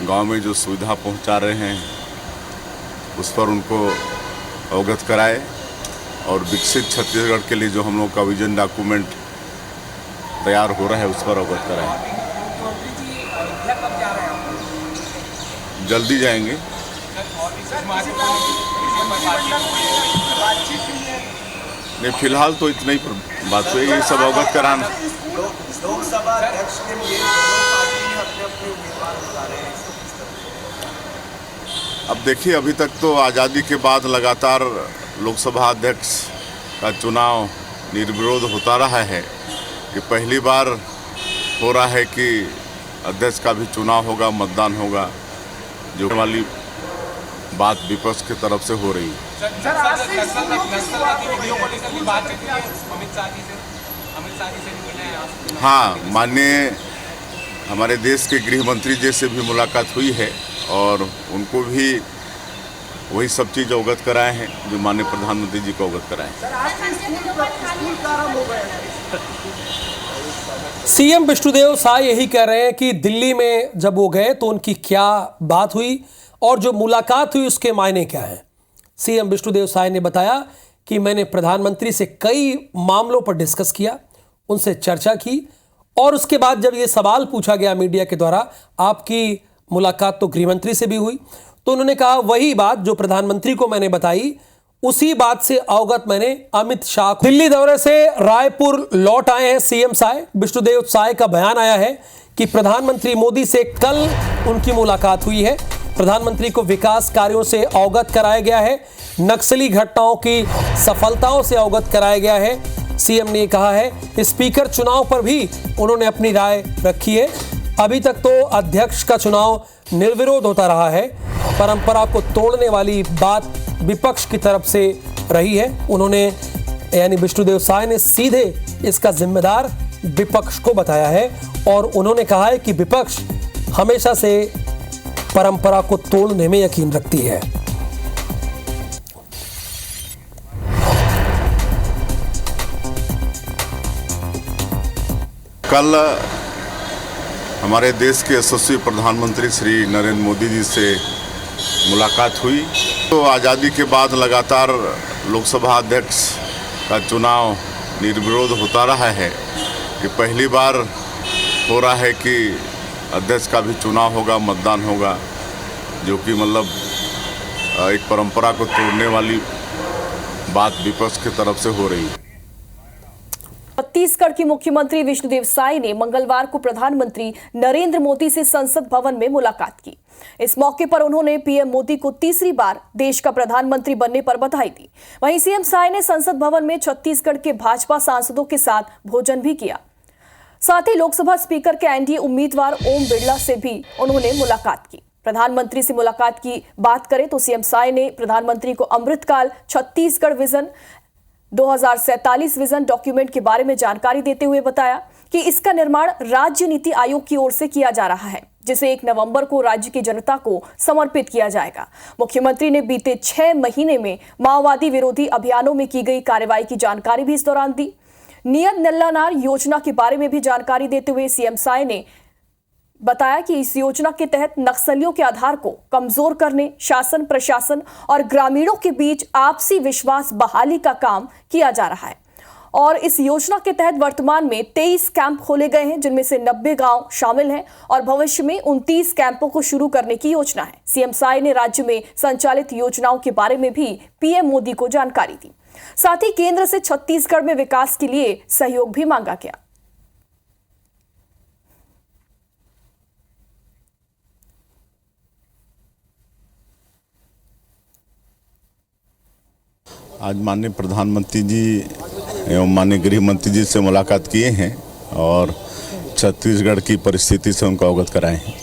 गांव में जो सुविधा पहुंचा रहे हैं उस पर उनको अवगत कराए और विकसित छत्तीसगढ़ के लिए जो हम लोग का विजन डॉक्यूमेंट तैयार हो रहा है उस पर अवगत कराए। जल्दी जाएंगे। नहीं, फिलहाल तो इतना ही बात हुई, ये सब अवगत कराना। लोकसभा अध्यक्ष के लिए दोनों पार्टी में अपने उम्मीदवार बता रहे हैं। अब देखिए, अभी तक तो आज़ादी के बाद लगातार लोकसभा अध्यक्ष का चुनाव निर्विरोध होता रहा है। कि पहली बार हो रहा है कि अध्यक्ष का भी चुनाव होगा, मतदान होगा, जो वाली बात विपक्ष की तरफ से हो रही है। हाँ, माननीय हमारे देश के गृह मंत्री जी से भी मुलाकात हुई है और उनको भी वही सब चीज़ अवगत कराए हैं जो माननीय प्रधानमंत्री जी को अवगत कराए हैं। सीएम विष्णुदेव साय यही कह रहे हैं कि दिल्ली में जब वो गए तो उनकी क्या बात हुई और जो मुलाकात हुई उसके मायने क्या हैं। सीएम विष्णुदेव साय ने बताया कि मैंने प्रधानमंत्री से कई मामलों पर डिस्कस किया, उनसे चर्चा की और उसके बाद जब ये सवाल पूछा गया मीडिया के द्वारा, आपकी मुलाकात तो गृहमंत्री से भी हुई, तो उन्होंने कहा वही बात जो प्रधानमंत्री को मैंने बताई, उसी बात से अवगत मैंने अमित शाह को। दिल्ली दौरे से रायपुर लौट आए हैं सीएम साय। विष्णुदेव साय का बयान आया है कि प्रधानमंत्री मोदी से कल उनकी मुलाकात हुई है। प्रधानमंत्री को विकास कार्यों से अवगत कराया गया है, नक्सली घटनाओं की सफलताओं से अवगत कराया गया है। सीएम ने कहा है स्पीकर चुनाव पर भी उन्होंने अपनी राय रखी है। अभी तक तो अध्यक्ष का चुनाव निर्विरोध होता रहा है। परंपरा को तोड़ने वाली बात विपक्ष की तरफ से रही है। उन्होंने यानी विष्णुदेव साय ने सीधे इसका जिम्मेदार विपक्ष को बताया है और उन्होंने कहा है कि विपक्ष हमेशा से परंपरा को तोड़ने में यकीन रखती है। कल हमारे देश के यशस्वी प्रधानमंत्री श्री नरेंद्र मोदी जी से मुलाकात हुई। तो आज़ादी के बाद लगातार लोकसभा अध्यक्ष का चुनाव निर्विरोध होता रहा है। कि पहली बार हो रहा है कि अध्यक्ष का भी चुनाव होगा, मतदान होगा, जो कि मतलब एक परंपरा को तोड़ने वाली बात विपक्ष की तरफ से हो रही है। छत्तीसगढ़ की मुख्यमंत्री विष्णुदेव साय ने मंगलवार को प्रधानमंत्री नरेंद्र मोदी से संसद भवन में मुलाकात की। इस मौके पर उन्होंने पीएम मोदी को तीसरी बार देश का प्रधानमंत्री बनने पर बधाई दी। वहीं सीएम साय ने संसद भवन में छत्तीसगढ़ के भाजपा सांसदों के साथ भोजन भी किया। साथ ही लोकसभा स्पीकर के एनडीए उम्मीदवार ओम बिरला से भी उन्होंने मुलाकात की। प्रधानमंत्री से मुलाकात की बात करें तो सीएम साय ने प्रधानमंत्री को अमृतकाल छत्तीसगढ़ विजन 2047 विजन डॉक्यूमेंट के बारे में जानकारी देते हुए बताया कि इसका निर्माण राज्य नीति आयोग की ओर से किया जा रहा है, जिसे 1 नवंबर को राज्य की जनता को समर्पित किया जाएगा। मुख्यमंत्री ने बीते 6 महीने में माओवादी विरोधी अभियानों में की गई कार्रवाई की जानकारी भी इस दौरान दी। नियत नल्लानार योजना के बारे में भी जानकारी देते हुए सीएम साय ने बताया कि इस योजना के तहत नक्सलियों के आधार को कमजोर करने, शासन प्रशासन और ग्रामीणों के बीच आपसी विश्वास बहाली का काम किया जा रहा है। और इस योजना के तहत वर्तमान में 23 कैंप खोले गए हैं, जिनमें से 90 गांव शामिल हैं और भविष्य में 29 कैंपों को शुरू करने की योजना है। सीएम साय ने राज्य में संचालित योजनाओं के बारे में भी पीएम मोदी को जानकारी दी। साथ ही केंद्र से छत्तीसगढ़ में विकास के लिए सहयोग भी मांगा गया। आज माननीय प्रधानमंत्री जी एवं माननीय गृह मंत्री जी से मुलाकात किए हैं और छत्तीसगढ़ की परिस्थिति से उनको अवगत कराए हैं।